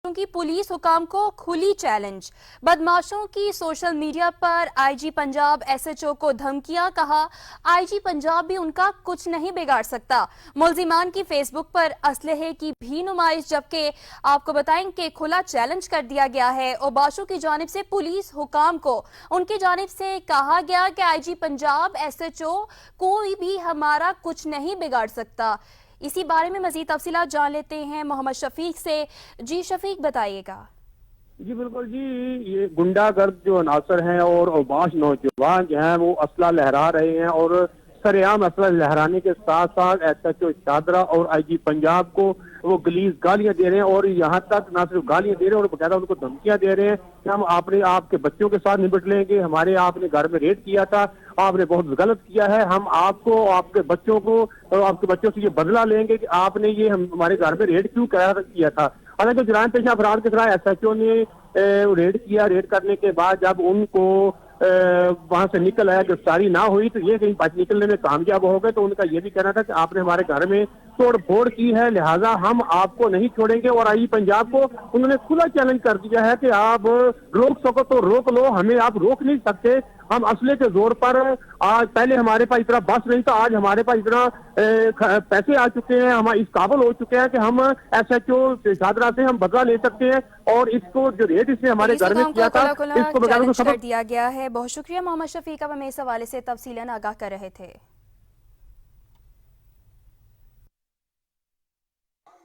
की पुलिस हुकाम को खुली चैलेंज। बदमाशों की सोशल मीडिया पर आईजी पंजाब एसएचओ को धमकियां, कहा आईजी पंजाब भी उनका कुछ नहीं बिगाड़ सकता। मुलजिमान की फेसबुक पर असलहे की भी नुमाइश, जबकि आपको बताएं कि खुला चैलेंज कर दिया गया है। ओबाशों की जानिब से पुलिस हुकाम को उनकी जानिब से कहा गया कि आईजी पंजाब एसएचओ कोई भी हमारा कुछ नहीं बिगाड़ सकता। इसी बारे में मजीद तफसीलात जान लेते हैं मोहम्मद शफीक से। जी शफीक, बताइएगा। जी बिल्कुल जी, ये गुंडागर्द जो अनासर हैं और ओबाश नौजवान जो हैं वो असला लहरा रहे हैं और सरेआम असला लहराने के साथ साथ एसएचओ शादरा और आईजी पंजाब को वो गलीज गालियां दे रहे हैं और यहाँ तक ना सिर्फ गालियां दे रहे हैं और बकायदा उनको धमकियां दे रहे हैं कि हम आपके बच्चों के साथ निपट लेंगे, हमारे आपने घर में रेड किया था, आपने बहुत गलत किया है, हम आपको आपके बच्चों को और आपके बच्चों से ये बदला लेंगे कि आपने ये हमारे घर में रेड क्यों किया था। हालांकि जुरान पेशा अफराद के खिलाफ एसएचओ ने रेड किया। रेड करने के बाद जब उनको वहां से निकल आया, गिरफ्तारी ना हुई तो ये कहीं बच निकलने में कामयाब हो गए। तो उनका ये भी कहना था कि आपने हमारे घर में तोड़ फोड़ की है, लिहाजा हम आपको नहीं छोड़ेंगे। और आई पंजाब को उन्होंने खुला चैलेंज कर दिया है कि आप रोक सको तो रोक लो, हमें आप रोक नहीं सकते। हम असले के जोर पर आज, पहले हमारे पास इतना बस नहीं था, आज हमारे पास इतना पैसे आ चुके हैं, हम इस काबिल हो चुके हैं कि हम एसएचओ शादरा से हम बदला ले सकते हैं। और इसको जो रेट इसने हमारे घर में किया था इसको बगाने को सबक दिया गया है। बहुत शुक्रिया मोहम्मद शफीक, अब हमें इस हवाले से तफसीलन आगाह कर रहे थे।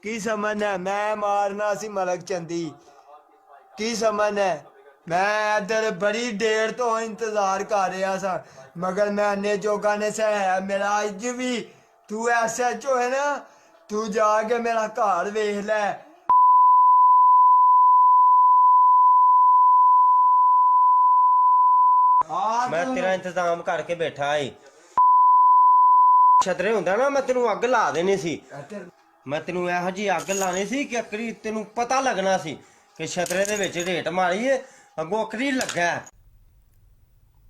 की समझ है मैं मारना सी मलक चंदी, की समझ है मैं इधर बड़ी देर तो इंतजार कर रहा था मगर मैंने जोगा ने सह मेरा अज भी तू एसएचओ है ना, तू जाके मेरा घर वेख ले। मैं तेरा इंतजाम करके बैठा है। छतरे हुंदा ना मैं तेनू अग ला देनी सी, मैं तेनू एहो जी अग लानी सी कि अकरी तेनू पता लगना सी कि छतरे दे विच रेट मारी है, अगों अकरी लगा।